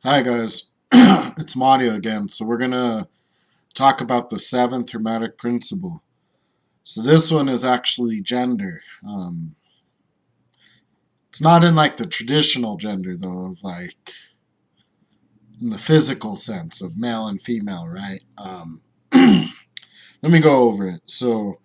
Hi guys, it's Mario again. So we're gonna talk about the seventh Hermetic principle. So this one is actually gender. It's not in like the traditional gender though, of like in the physical sense of male and female, right? Let me go over it. So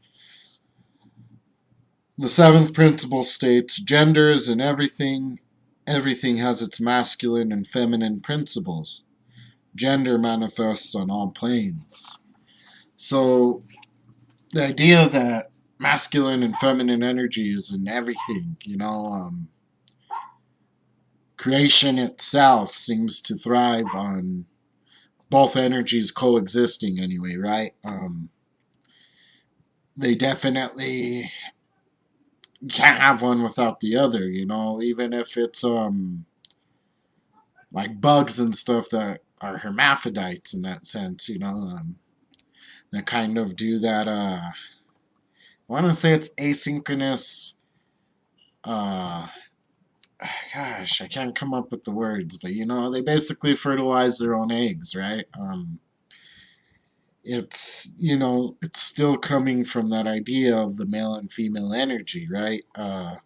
the seventh principle states gender is in everything. Everything has its masculine and feminine principles. Gender manifests on all planes. So the idea that masculine and feminine energy is in everything, creation itself seems to thrive on both energies coexisting anyway, right? They definitely can't have one without the other, even if it's like bugs and stuff that are hermaphrodites in that sense, that kind of do that I want to say it's asynchronous uh gosh, I can't come up with the words, but they basically fertilize their own eggs, right? It's still coming from that idea of the male and female energy, right? And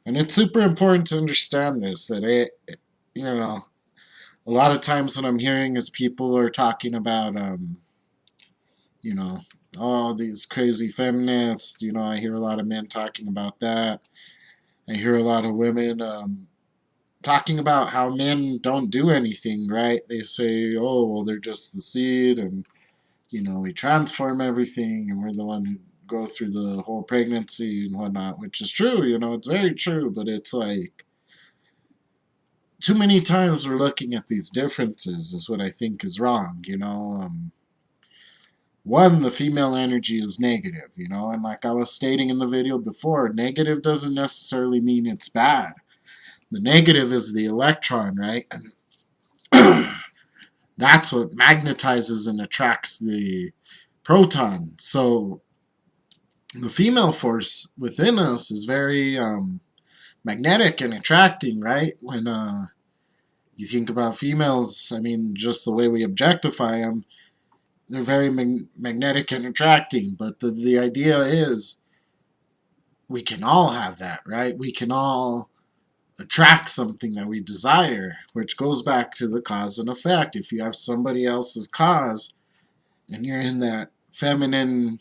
it's super important to understand this that you know, a lot of times what I'm hearing is people are talking about, you know, oh, these crazy feminists. I hear a lot of men talking about that. I hear a lot of women talking about how men don't do anything, right? They say, oh, well, they're just the seed, and we transform everything, and we're the one who go through the whole pregnancy and whatnot, which is true. It's very true, but it's like too many times we're looking at these differences is what I think is wrong. One, the female energy is negative, and like I was stating in the video before, negative doesn't necessarily mean it's bad. The negative is the electron, right? And that's what magnetizes and attracts the proton. So the female force within us is very magnetic and attracting, right? When you think about females, I mean, just the way we objectify them, they're very magnetic and attracting. But the idea is we can all have that, right? We can all attract something that we desire, which goes back to the cause and effect. If you have somebody else's cause, and you're in that feminine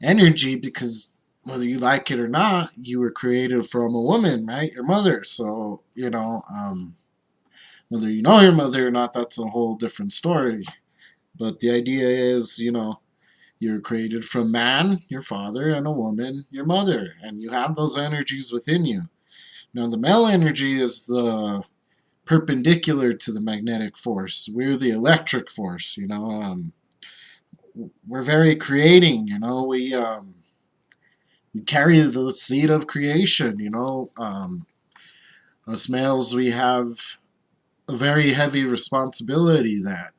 energy because whether you like it or not, you were created from a woman, right? Your mother. So, whether you know your mother or not, that's a whole different story. But the idea is, you're created from man, your father, and a woman, your mother. And you have those energies within you. Now, the male energy is the perpendicular to the magnetic force. We're the electric force, we're very creating, we carry the seed of creation, us males, we have a very heavy responsibility that,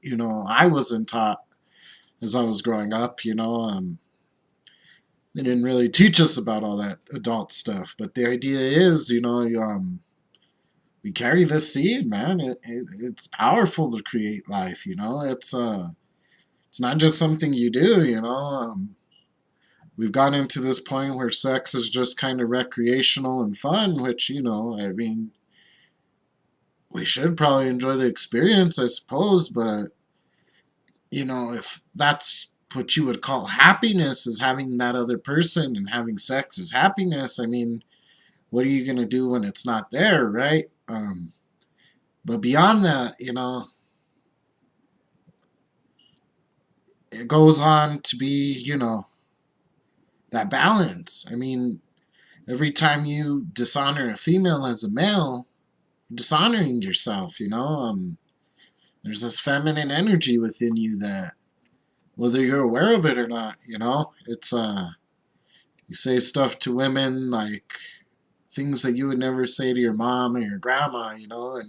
I wasn't taught as I was growing up, they didn't really teach us about all that adult stuff. But the idea is, we carry this seed, man. It's powerful to create life, it's not just something you do, we've gotten into this point where sex is just kind of recreational and fun, which, I mean, we should probably enjoy the experience, I suppose, but, if that's what you would call happiness is having that other person and having sex is happiness, I mean, what are you going to do when it's not there, right? But beyond that, it goes on to be, that balance. I mean, every time you dishonor a female as a male, you're dishonoring yourself, there's this feminine energy within you that, whether you're aware of it or not, it's, you say stuff to women like things that you would never say to your mom or your grandma, and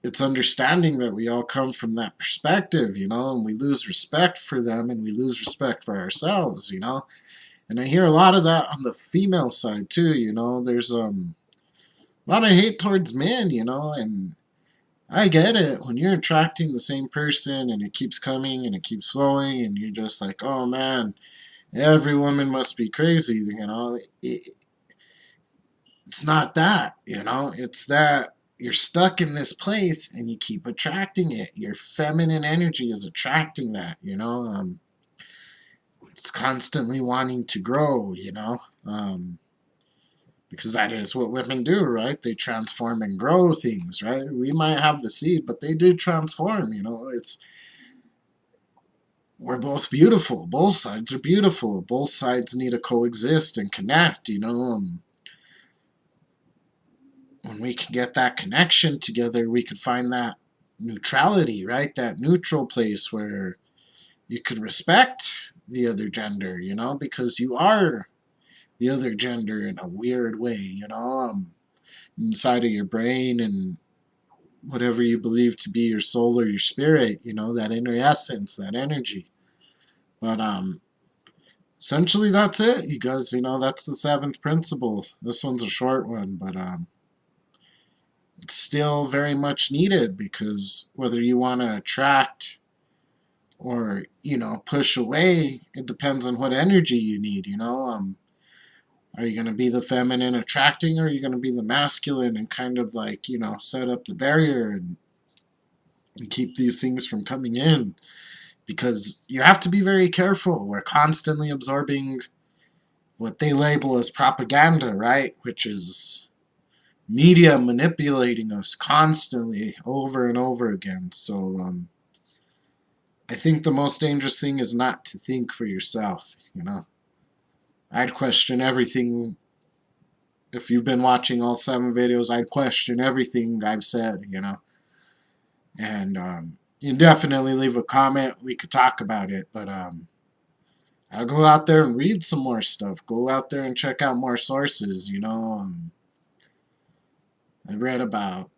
it's understanding that we all come from that perspective, and we lose respect for them and we lose respect for ourselves, And I hear a lot of that on the female side too, there's a lot of hate towards men, and I get it. When you're attracting the same person and it keeps coming and it keeps flowing and you're just like, oh man, every woman must be crazy, it's not that, it's that you're stuck in this place and you keep attracting it. Your feminine energy is attracting that, it's constantly wanting to grow, because that is what women do, right? They transform and grow things, right? We might have the seed, but they do transform, it's we're both beautiful. Both sides are beautiful. Both sides need to coexist and connect, when we can get that connection together, we could find that neutrality, right? That neutral place where you could respect the other gender, because you are the other gender in a weird way, inside of your brain and whatever you believe to be your soul or your spirit, that inner essence, that energy. But essentially that's it, you guys. That's the seventh principle. This one's a short one, but it's still very much needed, because whether you want to attract or push away, it depends on what energy you need. Are you going to be the feminine attracting, or are you going to be the masculine and kind of like set up the barrier and keep these things from coming in? Because you have to be very careful. We're constantly absorbing what they label as propaganda, right? Which is media manipulating us constantly over and over again. So I think the most dangerous thing is not to think for yourself. I'd question everything. If you've been watching all 7 videos, I'd question everything I've said, and you can definitely leave a comment. We could talk about it, but I'll go out there and read some more stuff. Go out there and check out more sources. I read about,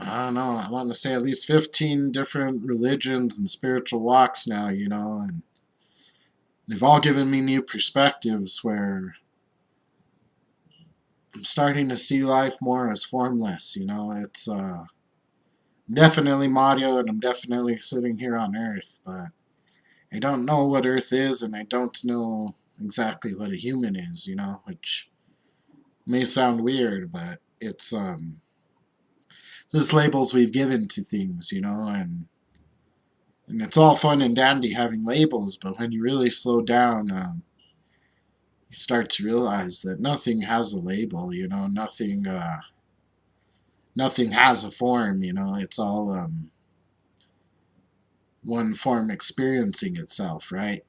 I don't know, I want to say at least 15 different religions and spiritual walks now, and they've all given me new perspectives where I'm starting to see life more as formless. It's definitely Mario, and I'm definitely sitting here on Earth, but I don't know what Earth is, and I don't know exactly what a human is, which may sound weird, but it's just labels we've given to things, and it's all fun and dandy having labels, but when you really slow down, you start to realize that nothing has a label, nothing has a form, it's all one form experiencing itself, right?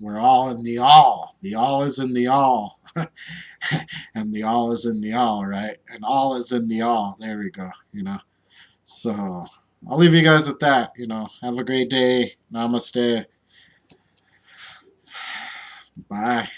We're all in the all. The all is in the all. And the all is in the all, right? And all is in the all. There we go, So I'll leave you guys with that, Have a great day. Namaste. Bye.